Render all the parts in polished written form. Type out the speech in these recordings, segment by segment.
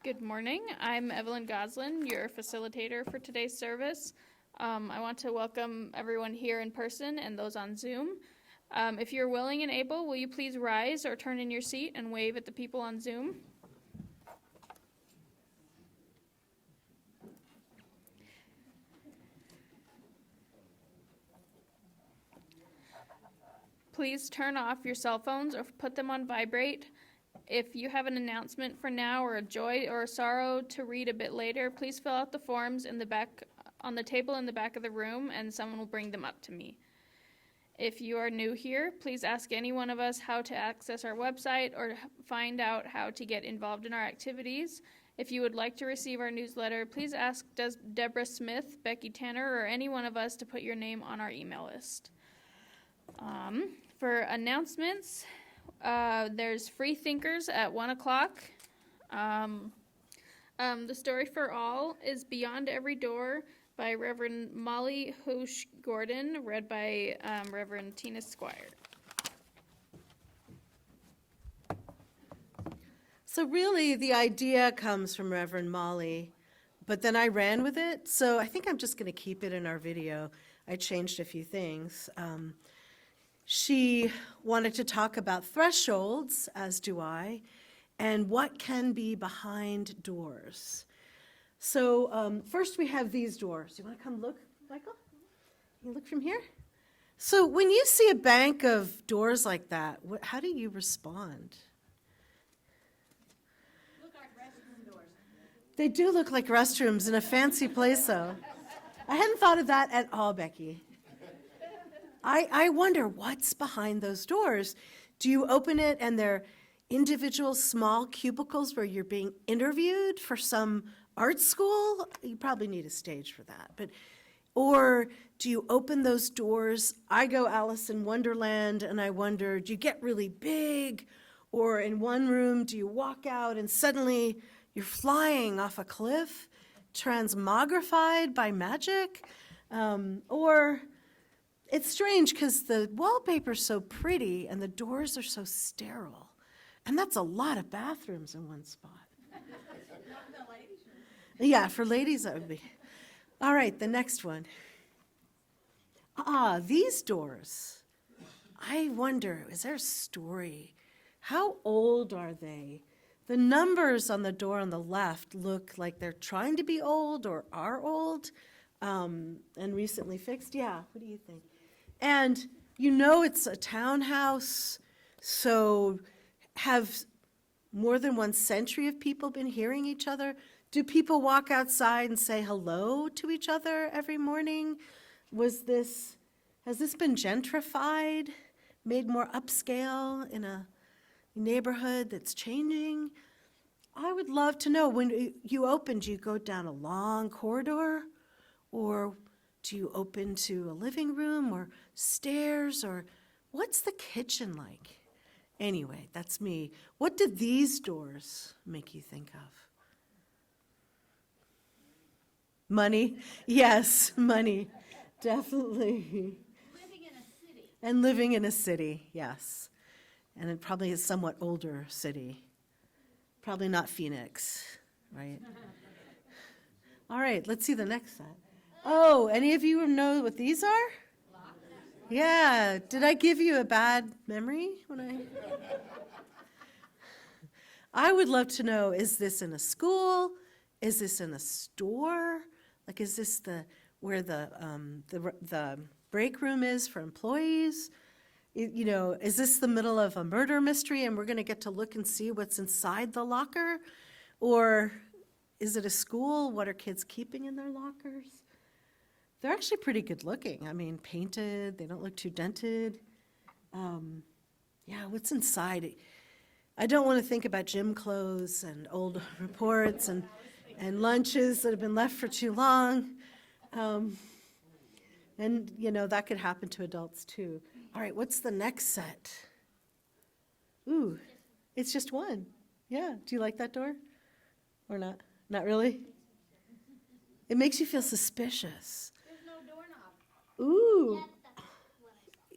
Good morning. I'm Evelyn Goslin, your facilitator for today's service. I want to welcome everyone here in person and those on Zoom. If you're willing and able, will you please rise or turn in your seat and wave at the people on Zoom? Please turn off your cell phones or put them on vibrate. If you have an announcement for now or a joy or a sorrow to read a bit later, please fill out the forms in the back on the table in the back of the room and someone will bring them up to me. If you are new here, please ask any one of us how to access our website or find out how to get involved in our activities. If you would like to receive our newsletter, please ask Deborah Smith, Becky Tanner, or any one of us to put your name on our email list. For announcements, there's Free Thinkers at 1 o'clock. The Story for All is Beyond Every Door by Reverend Molly Hosh Gordon, read by Reverend Tina Squire. So really, the idea comes from Reverend Molly, but then I ran with it. So I think I'm just going to keep it in our video. I changed a few things. She wanted to talk about thresholds, as do I, and what can be behind doors. So first we have these doors. You want to come look, Michael? Can you look from here? So when you see a bank of doors like that, how do you respond? Look like restroom doors. They do look like restrooms in a fancy place, though. I hadn't thought of that at all, Becky. I wonder what's behind those doors. Do you open it and they're individual small cubicles where you're being interviewed for some art school? You probably need a stage for that. Or do you open those doors? I go Alice in Wonderland and I wonder, do you get really big? Or in one room, do you walk out and suddenly you're flying off a cliff, transmogrified by magic? Or it's strange because the wallpaper's so pretty and the doors are so sterile. And that's a lot of bathrooms in one spot. Yeah, for ladies that would be. All right, the next one. These doors. I wonder, is there a story? How old are they? The numbers on the door on the left look like they're trying to be old or are old and recently fixed. Yeah, what do you think? And you know it's a townhouse, so have more than one century of people been hearing each other? Do people walk outside and say hello to each other every morning? Has this been gentrified, made more upscale in a neighborhood that's changing? I would love to know, when you open, do you go down a long corridor? Or do you open to a living room or stairs? Or what's the kitchen like? Anyway, that's me. What do these doors make you think of? Money? Yes, money. Definitely. Living in a city. And living in a city, yes. And it probably is a somewhat older city. Probably not Phoenix, right? All right, let's see the next set. Oh, any of you know what these are? Yeah, did I give you a bad memory when I would love to know, is this in a school? Is this in a store? Like, is this where the break room is for employees? Is this the middle of a murder mystery and we're going to get to look and see what's inside the locker? Or is it a school? What are kids keeping in their lockers? They're actually pretty good looking. I mean, painted, they don't look too dented. What's inside? I don't want to think about gym clothes and old reports and lunches that have been left for too long. That could happen to adults too. All right, what's the next set? Ooh, it's just one. Yeah, do you like that door? Or not? Not really? It makes you feel suspicious. There's no doorknob. Ooh.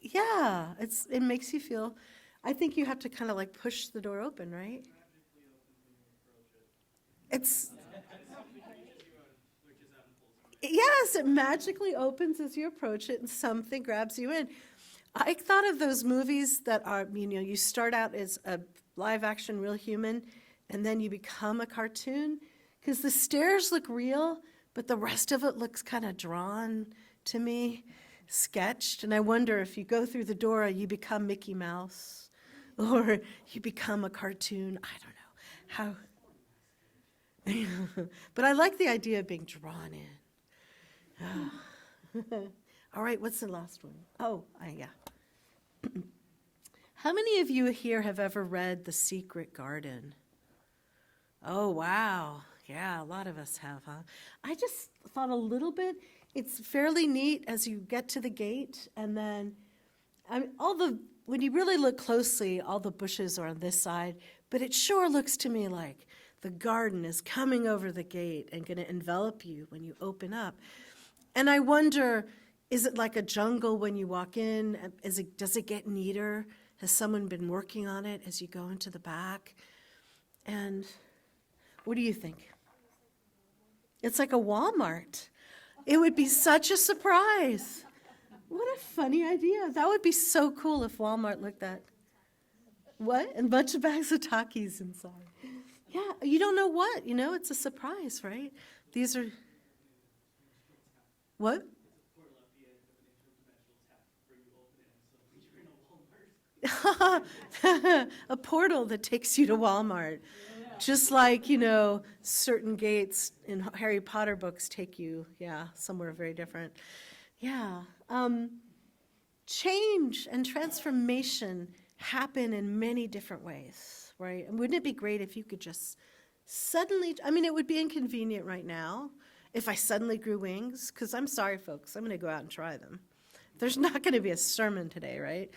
Yeah, it makes you feel, I think you have to kind of like push the door open, right? It's, yes, it magically opens as you approach it and something grabs you in. I thought of those movies that are, you start out as a live action real human and then you become a cartoon because the stairs look real, but the rest of it looks kind of drawn to me, sketched. And I wonder if you go through the door, you become Mickey Mouse or you become a cartoon. I don't know how. But I like the idea of being drawn in. All right, what's the last one? Oh, yeah. How many of you here have ever read The Secret Garden? Oh, wow. Yeah, a lot of us have, huh? I just thought a little bit. It's fairly neat as you get to the gate, and then when you really look closely, all the bushes are on this side, but it sure looks to me like the garden is coming over the gate and going to envelop you when you open up. And I wonder, is it like a jungle when you walk in? Does it get neater? Has someone been working on it as you go into the back? And what do you think? It's like a Walmart. It would be such a surprise. What a funny idea. That would be so cool if Walmart looked that. What? And a bunch of bags of Takis inside. Yeah, you don't know what. It's a surprise, right? These are... What? A portal that takes you to Walmart. Just like, certain gates in Harry Potter books take you, somewhere very different. Yeah. Change and transformation happen in many different ways, right? And wouldn't it be great if you could just suddenly, it would be inconvenient right now if I suddenly grew wings, because I'm sorry, folks, I'm going to go out and try them. There's not going to be a sermon today, right?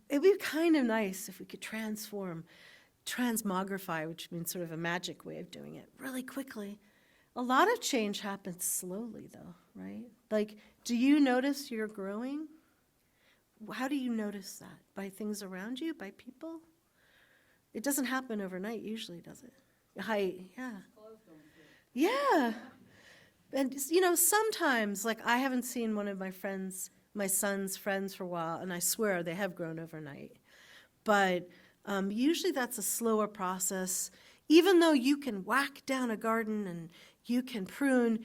It'd be kind of nice if we could transmogrify, which means sort of a magic way of doing it, really quickly. A lot of change happens slowly, though, right? Like, do you notice you're growing? How do you notice that? By things around you? By people? It doesn't happen overnight usually, does it? Yeah. Yeah. And, sometimes, like, I haven't seen one of my son's friends for a while, and I swear they have grown overnight. But usually that's a slower process. Even though you can whack down a garden and you can prune,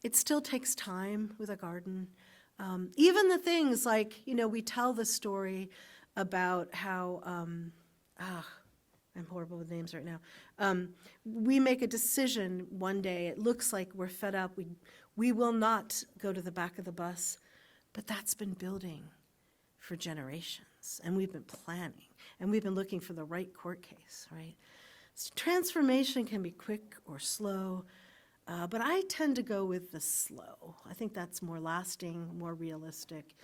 it still takes time with a garden. Even the things like, we tell the story about how, I'm horrible with names right now. We make a decision one day, it looks like we're fed up, we will not go to the back of the bus, but that's been building for generations, and we've been planning, and we've been looking for the right court case, right? So transformation can be quick or slow, but I tend to go with the slow. I think that's more lasting, more realistic.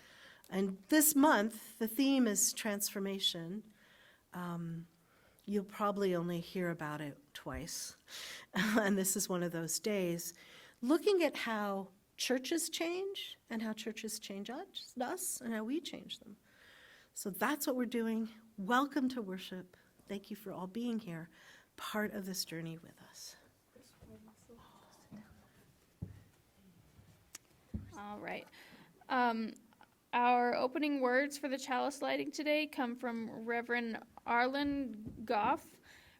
And this month, the theme is transformation. You'll probably only hear about it twice, and this is one of those days, looking at how churches change and how churches change us and how we change them. So that's what we're doing. Welcome to worship. Thank you for all being here, part of this journey with us. All right. Our opening words for the chalice lighting today come from Reverend Arlen Goff,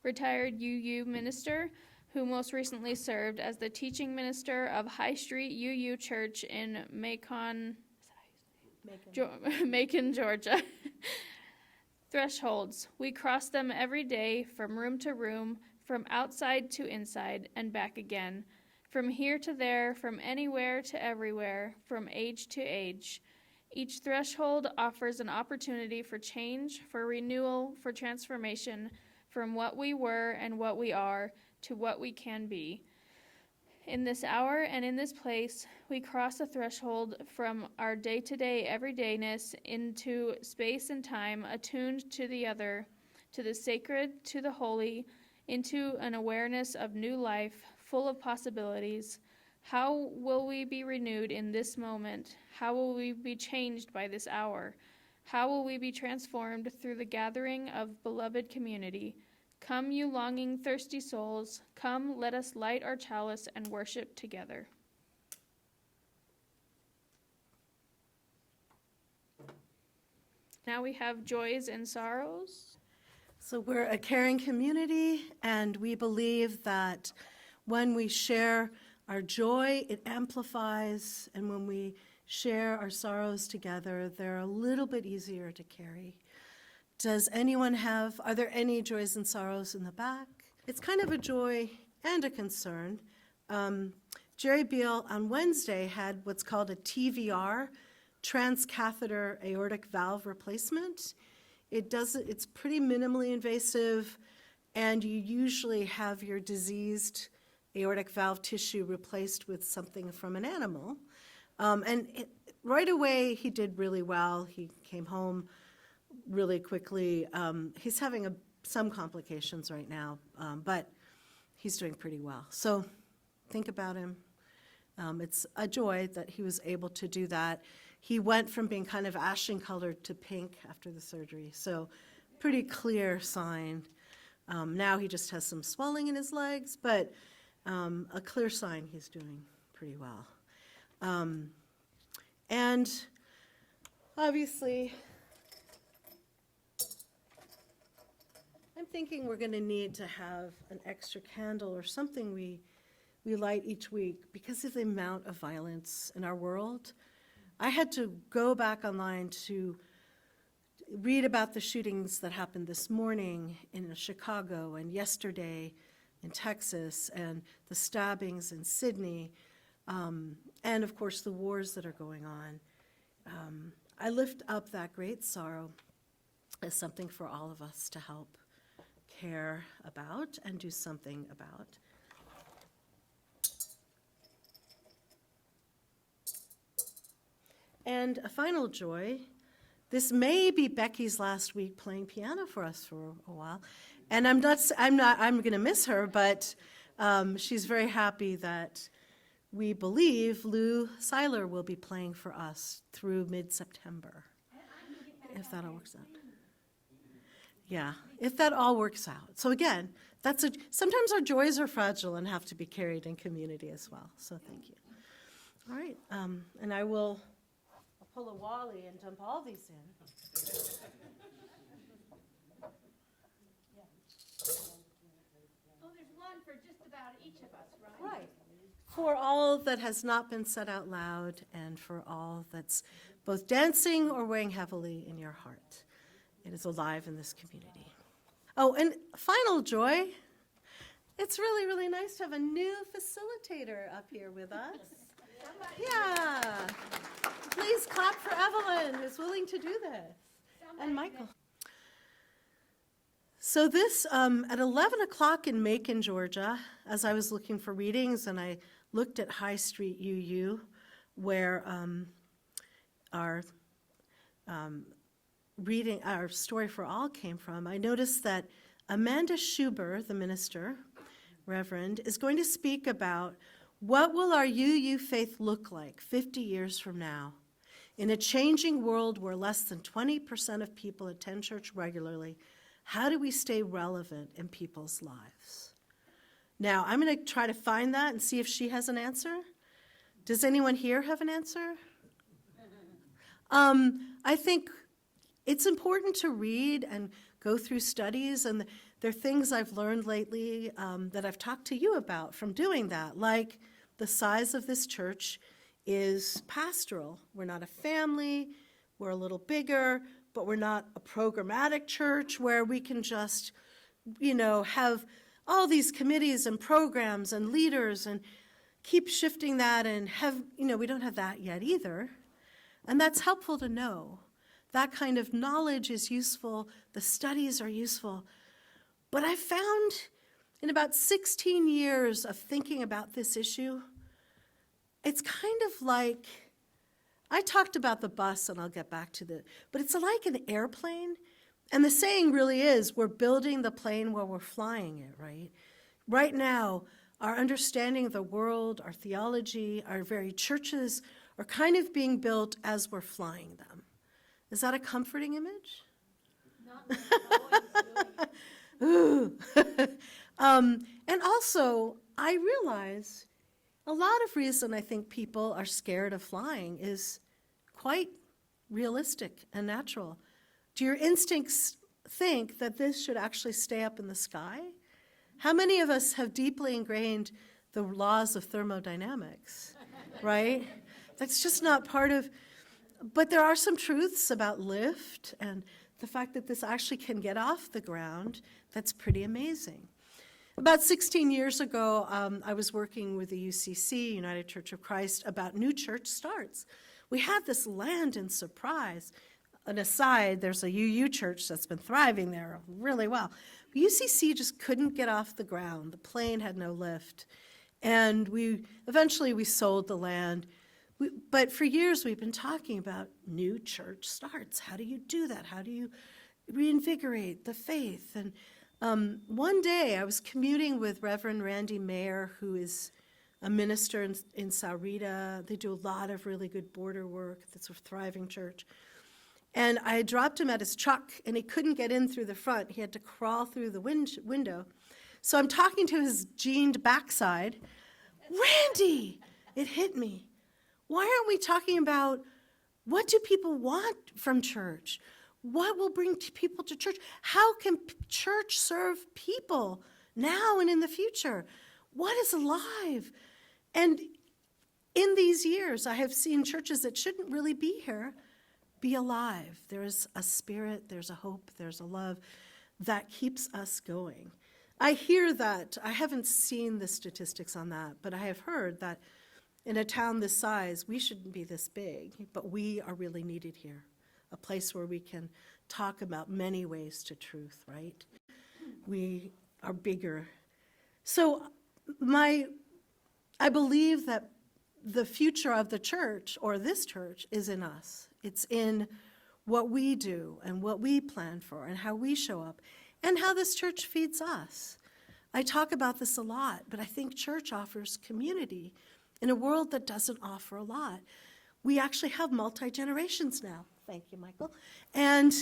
retired UU minister, who most recently served as the teaching minister of High Street UU Church in Macon, Georgia. Thresholds. We cross them every day, from room to room, from outside to inside, and back again. From here to there, from anywhere to everywhere, from age to age. Each threshold offers an opportunity for change, for renewal, for transformation, from what we were and what we are to what we can be. In this hour and in this place, we cross a threshold from our day-to-day everydayness into space and time attuned to the other, to the sacred, to the holy, into an awareness of new life, full of possibilities. How will we be renewed in this moment? How will we be changed by this hour? How will we be transformed through the gathering of beloved community? Come, you longing, thirsty souls, come, let us light our chalice and worship together. Now we have joys and sorrows. So we're a caring community, and we believe that when we share our joy, it amplifies, and when we share our sorrows together, they're a little bit easier to carry. Are there any joys and sorrows in the back? It's kind of a joy and a concern. Jerry Beal on Wednesday had what's called a TVR, transcatheter aortic valve replacement. It's pretty minimally invasive, and you usually have your diseased aortic valve tissue replaced with something from an animal. Right away, he did really well. He came home really quickly. He's having some complications right now, but he's doing pretty well. So think about him. It's a joy that he was able to do that. He went from being kind of ashen colored to pink after the surgery, so pretty clear sign. Now he just has some swelling in his legs, but a clear sign he's doing pretty well. And obviously, I'm thinking we're going to need to have an extra candle or something we light each week because of the amount of violence in our world. I had to go back online to read about the shootings that happened this morning in Chicago and yesterday in Texas and the stabbings in Sydney, and of course the wars that are going on. I lift up that great sorrow as something for all of us to help care about and do something about. And a final joy, this may be Becky's last week playing piano for us for a while. And I'm going to miss her, but she's very happy that we believe Lou Seiler will be playing for us through mid-September, if that all works out. Yeah, if that all works out. So again, sometimes our joys are fragile and have to be carried in community as well. So thank you. All right, and I'll pull a Wally and dump all these in. Oh, there's one for just about each of us, right? Right. For all that has not been said out loud, and for all that's both dancing or weighing heavily in your heart. It is alive in this community. Oh, and final joy. It's really, really nice to have a new facilitator up here with us. Yeah. Please clap for Evelyn, who's willing to do this. And Michael. So this, at 11 o'clock in Macon, Georgia, as I was looking for readings, and I looked at High Street UU, where our Story for All came from, I noticed that Amanda Schuber, the minister, Reverend, is going to speak about what will our UU faith look like 50 years from now in a changing world where less than 20% of people attend church regularly. How do we stay relevant in people's lives? Now, I'm going to try to find that and see if she has an answer. Does anyone here have an answer? I think it's important to read and go through studies, and there are things I've learned lately that I've talked to you about from doing that, like the size of this church is pastoral. We're not a family, we're a little bigger, but we're not a programmatic church where we can just, have all these committees and programs and leaders and keep shifting that and we don't have that yet either. And that's helpful to know. That kind of knowledge is useful. The studies are useful. But I found in about 16 years of thinking about this issue, it's kind of like, I talked about the bus, and I'll get back to but it's like an airplane. And the saying really is, we're building the plane while we're flying it, right? Right now, our understanding of the world, our theology, our very churches are kind of being built as we're flying them. Is that a comforting image? Not always doing it. Ooh. And also, I realize a lot of reason I think people are scared of flying is quite realistic and natural. Do your instincts think that this should actually stay up in the sky? How many of us have deeply ingrained the laws of thermodynamics, right? That's just not part of, but there are some truths about lift and the fact that this actually can get off the ground that's pretty amazing. About 16 years ago, I was working with the UCC, United Church of Christ, about new church starts. We had this land in surprise. An aside, there's a UU church that's been thriving there really well. UCC just couldn't get off the ground. The plane had no lift. And eventually we sold the land. But for years we've been talking about new church starts. How do you do that? How do you reinvigorate the faith? And one day I was commuting with Reverend Randy Mayer, who is a minister in Saurita. They do a lot of really good border work. That's a thriving church. And I dropped him at his truck, and he couldn't get in through the front. He had to crawl through the window. So I'm talking to his jeaned backside. Randy! It hit me. Why aren't we talking about what do people want from church? What will bring people to church? How can church serve people now and in the future? What is alive? And in these years, I have seen churches that shouldn't really be here be alive. There's a spirit, there's a hope, there's a love that keeps us going. I hear that, I haven't seen the statistics on that, but I have heard that in a town this size, we shouldn't be this big, but we are really needed here. A place where we can talk about many ways to truth, right? We are bigger. So I believe that the future of the church, or this church, is in us. It's in what we do and what we plan for and how we show up and how this church feeds us. I talk about this a lot, but I think church offers community in a world that doesn't offer a lot. We actually have multi-generations now. Thank you, Michael. And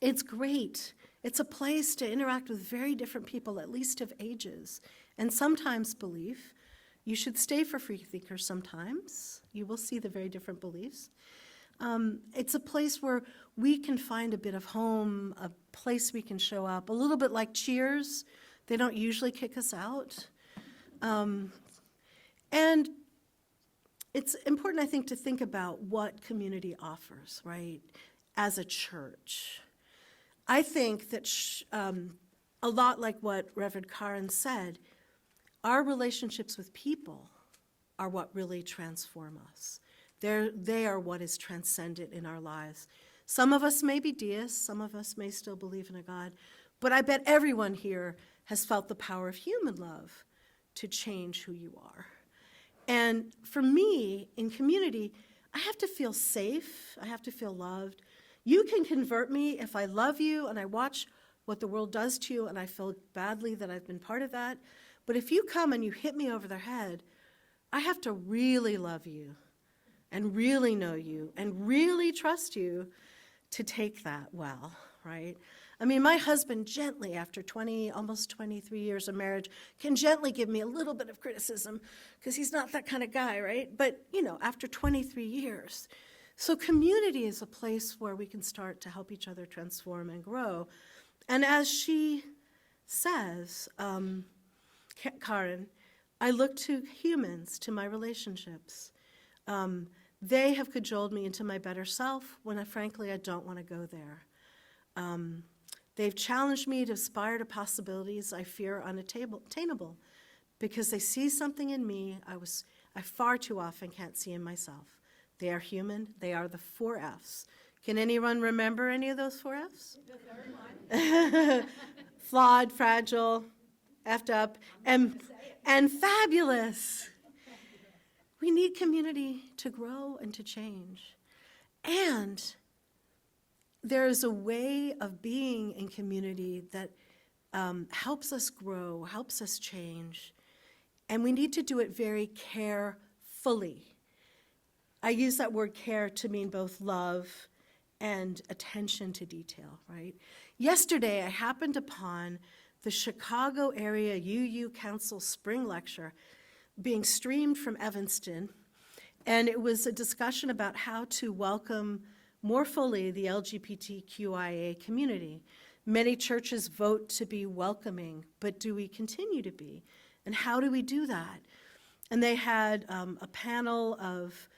it's great. It's a place to interact with very different people, at least of ages, and sometimes belief. You should stay for free thinkers sometimes. You will see the very different beliefs. It's a place where we can find a bit of home, a place we can show up, a little bit like Cheers. They don't usually kick us out. And it's important, I think, to think about what community offers, right, as a church. I think that a lot like what Reverend Karen said, our relationships with people are what really transform us. They are what is transcendent in our lives. Some of us may be deists, some of us may still believe in a God, but I bet everyone here has felt the power of human love to change who you are. And for me, in community, I have to feel safe, I have to feel loved. You can convert me if I love you and I watch what the world does to you and I feel badly that I've been part of that. But if you come and you hit me over the head, I have to really love you and really know you and really trust you to take that well, right? I mean, my husband gently, after almost 23 years of marriage, can gently give me a little bit of criticism because he's not that kind of guy, right? But, after 23 years. So community is a place where we can start to help each other transform and grow. And as she says, Karen, I look to humans, to my relationships. They have cajoled me into my better self when, frankly, I don't want to go there. They've challenged me to aspire to possibilities I fear unattainable because they see something in me I far too often can't see in myself. They are human. They are the 4 Fs. Can anyone remember any of those 4 Fs? Flawed, fragile, effed up, and fabulous. We need community to grow and to change. And there is a way of being in community that helps us grow, helps us change, and we need to do it very carefully. I use that word care to mean both love and attention to detail, right? Yesterday, I happened upon the Chicago Area UU Council Spring Lecture being streamed from Evanston, and it was a discussion about how to welcome more fully the LGBTQIA community. Many churches vote to be welcoming, but do we continue to be? And how do we do that? And they had a panel of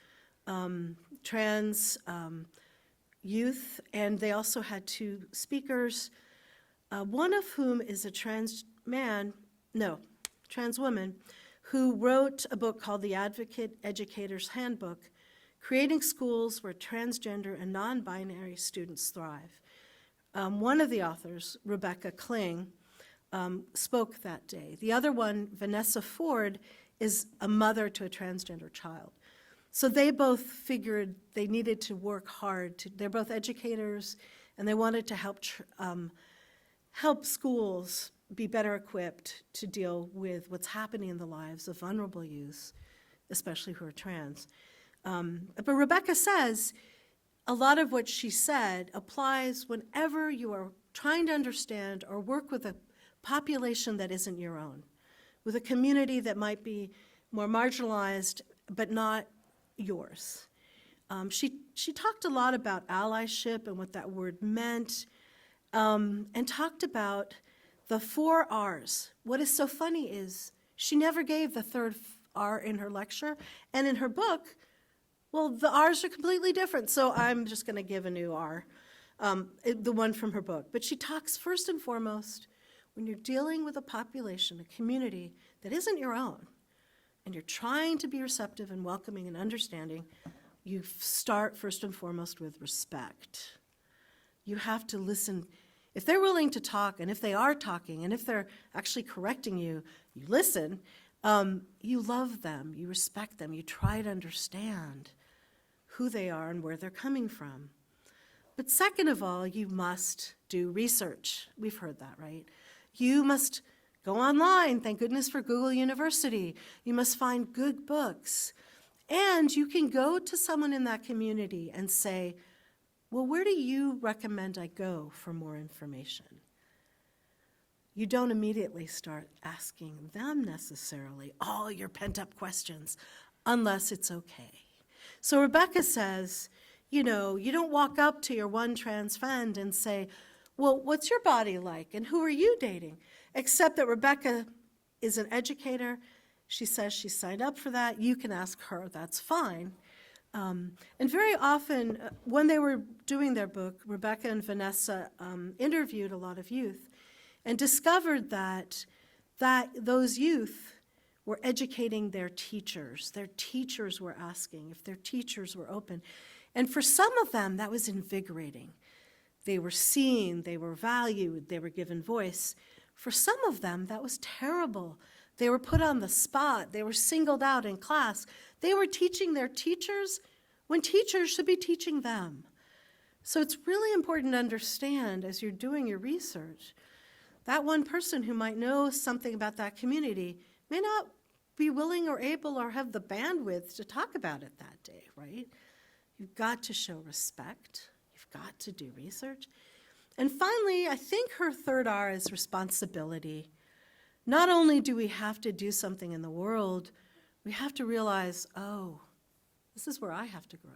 trans youth, and they also had two speakers, one of whom is a trans woman, who wrote a book called The Advocate Educator's Handbook, Creating Schools Where Transgender and Non-Binary Students Thrive. One of the authors, Rebecca Kling, spoke that day. The other one, Vanessa Ford, is a mother to a transgender child. So they both figured they needed to work hard. They're both educators, and they wanted to help schools be better equipped to deal with what's happening in the lives of vulnerable youth, especially who are trans. But Rebecca says a lot of what she said applies whenever you are trying to understand or work with a population that isn't your own, with a community that might be more marginalized but not yours. She talked a lot about allyship and what that word meant, and talked about the 4 R's. What is so funny is she never gave the third R in her lecture, and in her book, well, the R's are completely different, so I'm just going to give a new R, the one from her book. But she talks first and foremost, when you're dealing with a population, a community that isn't your own, and you're trying to be receptive and welcoming and understanding, you start first and foremost with respect. You have to listen. If they're willing to talk, and if they are talking, and if they're actually correcting you, you listen. You love them, you respect them, you try to understand who they are and where they're coming from. But second of all, you must do research. We've heard that, right? You must go online. Thank goodness for Google University. You must find good books. And you can go to someone in that community and say, well, where do you recommend I go for more information? You don't immediately start asking them necessarily all your pent-up questions unless it's okay. So Rebecca says, you don't walk up to your one trans friend and say, well, what's your body like and who are you dating? Except that Rebecca is an educator. She says she signed up for that. You can ask her, that's fine. And very often, when they were doing their book, Rebecca and Vanessa interviewed a lot of youth and discovered that those youth were educating their teachers. Their teachers were asking if their teachers were open. And for some of them, that was invigorating. They were seen, they were valued, they were given voice. For some of them, that was terrible. They were put on the spot. They were singled out in class. They were teaching their teachers when teachers should be teaching them. So it's really important to understand as you're doing your research, that one person who might know something about that community may not be willing or able or have the bandwidth to talk about it that day, right? You've got to show respect. You've got to do research. And finally, I think her third R is responsibility. Not only do we have to do something in the world, we have to realize, oh, this is where I have to grow.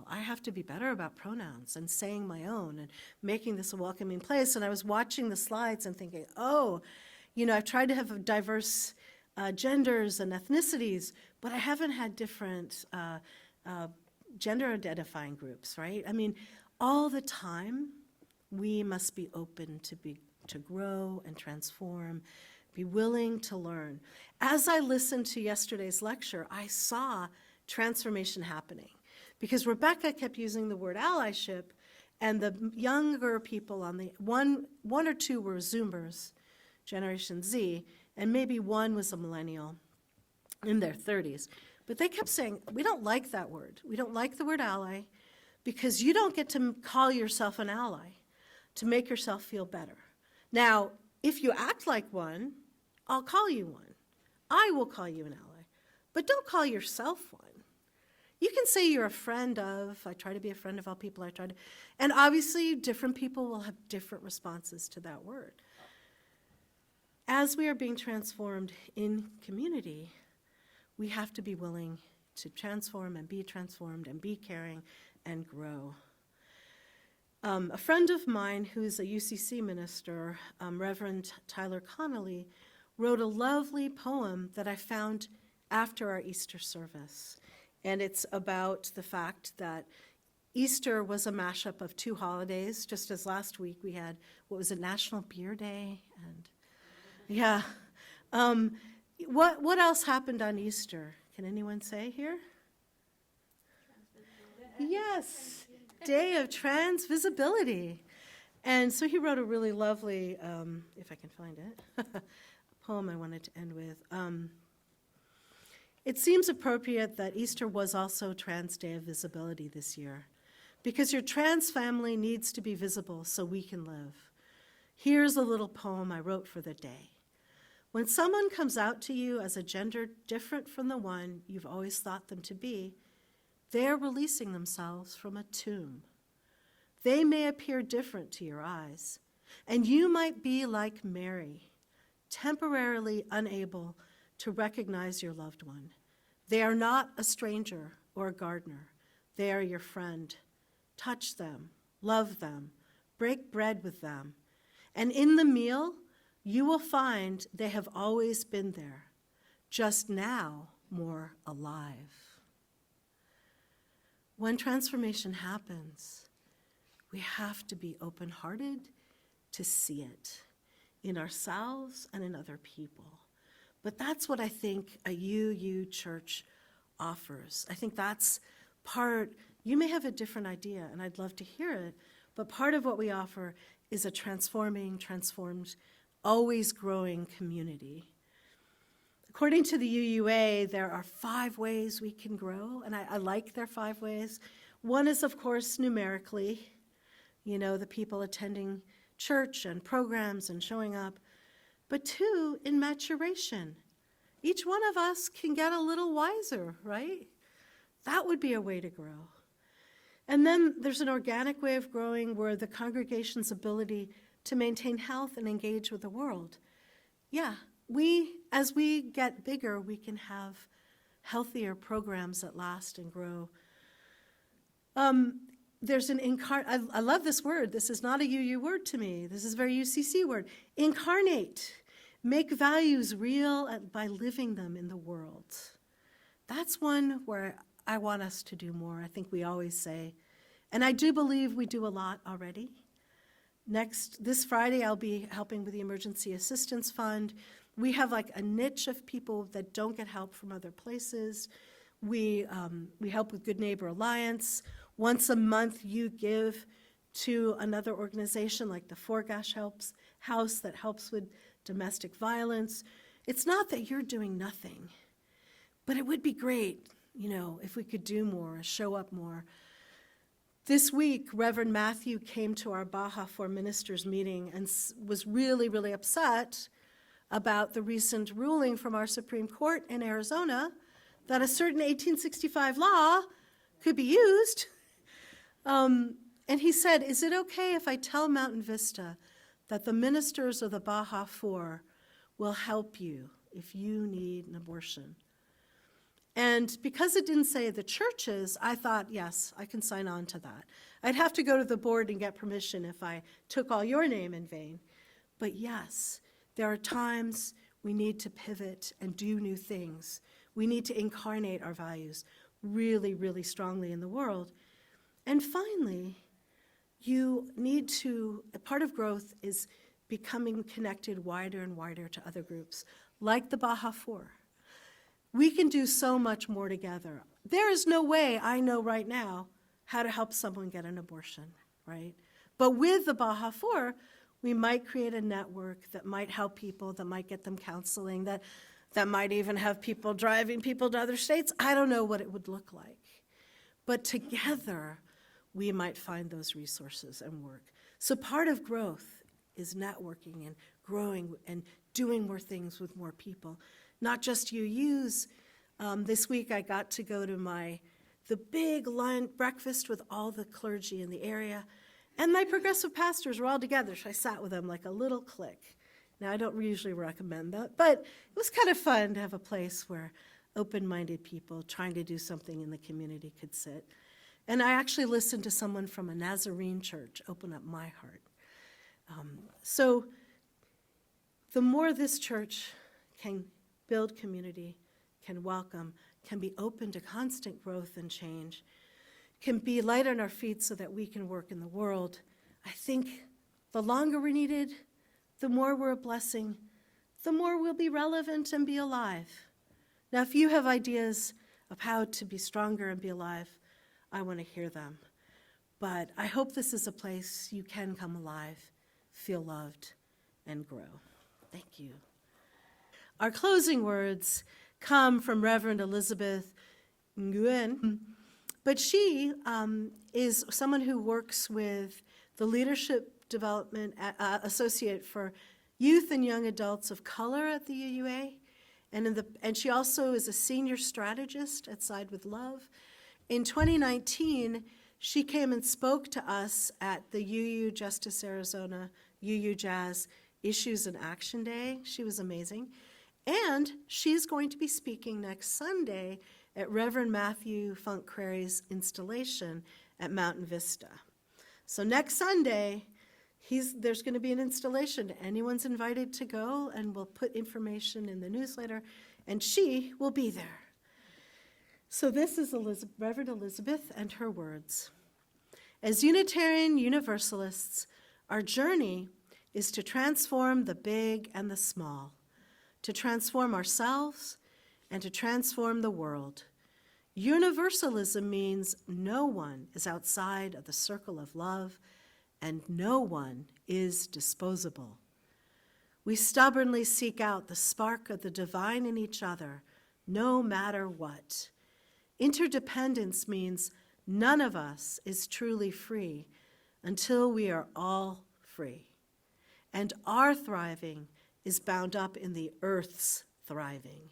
I have to be better about pronouns and saying my own and making this a welcoming place. And I was watching the slides and thinking, I've tried to have diverse genders and ethnicities, but I haven't had different gender identifying groups, right? I mean, all the time, we must be open to grow and transform, be willing to learn. As I listened to yesterday's lecture, I saw transformation happening because Rebecca kept using the word allyship, and the younger people on the one or two were Zoomers, Generation Z, and maybe one was a millennial in their 30s. But they kept saying, we don't like that word. We don't like the word ally because you don't get to call yourself an ally to make yourself feel better. Now, if you act like one, I'll call you one. I will call you an ally. But don't call yourself one. You can say you're a friend of, I try to be a friend of all people I try to, and obviously different people will have different responses to that word. As we are being transformed in community, we have to be willing to transform and be caring and grow. A friend of mine who's a UCC minister, Reverend Tyler Connolly, wrote a lovely poem that I found after our Easter service. And it's about the fact that Easter was a mashup of two holidays, just as last week we had, what was it, National Beer Day? And yeah. What else happened on Easter? Can anyone say here? Yes, Day of Transvisibility. And so he wrote a really lovely, if I can find it, poem I wanted to end with. It seems appropriate that Easter was also Trans Day of Visibility this year, because your trans family needs to be visible so we can live. Here's a little poem I wrote for the day. When someone comes out to you as a gender different from the one you've always thought them to be, they're releasing themselves from a tomb. They may appear different to your eyes, and you might be like Mary, temporarily unable to recognize your loved one. They are not a stranger or a gardener. They are your friend. Touch them, love them, break bread with them. And in the meal, you will find they have always been there, just now more alive. When transformation happens, we have to be open-hearted to see it in ourselves and in other people. But that's what I think a UU church offers. I think that's part, you may have a different idea, and I'd love to hear it, but part of what we offer is a transformed, always growing community. According to the UUA, there are 5 ways we can grow, and I like their 5 ways. One is, of course, numerically, the people attending church and programs and showing up. But 2, in maturation. Each one of us can get a little wiser, right? That would be a way to grow. And then there's an organic way of growing where the congregation's ability to maintain health and engage with the world. Yeah, as we get bigger, we can have healthier programs that last and grow. There's I love this word. This is not a UU word to me. This is a very UCC word. Incarnate. Make values real by living them in the world. That's one where I want us to do more. I think we always say, and I do believe we do a lot already. This Friday, I'll be helping with the Emergency Assistance Fund. We have like a niche of people that don't get help from other places. We help with Good Neighbor Alliance. Once a month, you give to another organization like the Forgash House that helps with domestic violence. It's not that you're doing nothing, but it would be great, if we could do more, show up more. This week, Reverend Matthew came to our Baja for Ministers meeting and was really, really upset about the recent ruling from our Supreme Court in Arizona that a certain 1865 law could be used. And he said, is it okay if I tell Mountain Vista that the ministers of the Baja 4 will help you if you need an abortion? And because it didn't say the churches, I thought, yes, I can sign on to that. I'd have to go to the board and get permission if I took all your name in vain. But yes, there are times we need to pivot and do new things. We need to incarnate our values really, really strongly in the world. And finally, part of growth is becoming connected wider and wider to other groups, like the Baja 4. We can do so much more together. There is no way I know right now how to help someone get an abortion, right? But with the Baja 4, we might create a network that might help people, that might get them counseling, that might even have people driving people to other states. I don't know what it would look like. But together, we might find those resources and work. So part of growth is networking and growing and doing more things with more people. Not just UUs. This week I got to go to my the big lunch breakfast with all the clergy in the area, and my progressive pastors were all together, so I sat with them like a little clique. Now, I don't usually recommend that, but it was kind of fun to have a place where open-minded people trying to do something in the community could sit. And I actually listened to someone from a Nazarene church open up my heart. So the more this church can build community, can welcome, can be open to constant growth and change, can be light on our feet so that we can work in the world, I think the longer we're needed, the more we're a blessing, the more we'll be relevant and be alive. Now, if you have ideas of how to be stronger and be alive, I want to hear them. But I hope this is a place you can come alive, feel loved, and grow. Thank you. Our closing words come from Reverend Elizabeth Nguyen, but she is someone who works with the Leadership Development Associate for Youth and Young Adults of Color at the UUA, and she also is a senior strategist at Side with Love. In 2019, she came and spoke to us at the UU Justice Arizona UU Jazz Issues and Action Day. She was amazing. And she's going to be speaking next Sunday at Reverend Matthew Funk Crary's installation at Mountain Vista. So next Sunday, there's going to be an installation. Anyone's invited to go, and we'll put information in the newsletter, and she will be there. So this is Reverend Elizabeth and her words. As Unitarian Universalists, our journey is to transform the big and the small, to transform ourselves and to transform the world. Universalism means no one is outside of the circle of love, and no one is disposable. We stubbornly seek out the spark of the divine in each other, no matter what. Interdependence means none of us is truly free until we are all free. And our thriving is bound up in the earth's thriving.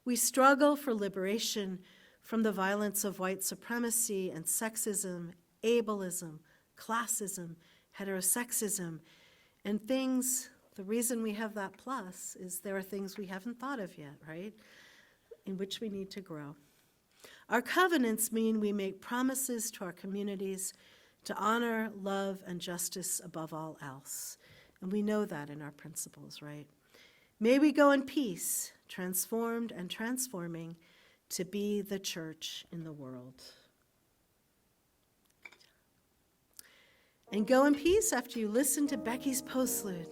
We struggle for liberation from the violence of white supremacy and sexism, ableism, classism, heterosexism, and things. The reason we have that plus is there are things we haven't thought of yet, right? In which we need to grow. Our covenants mean we make promises to our communities to honor, love, and justice above all else. And we know that in our principles, right? May we go in peace, transformed and transforming, to be the church in the world. And go in peace after you listen to Becky's postlude.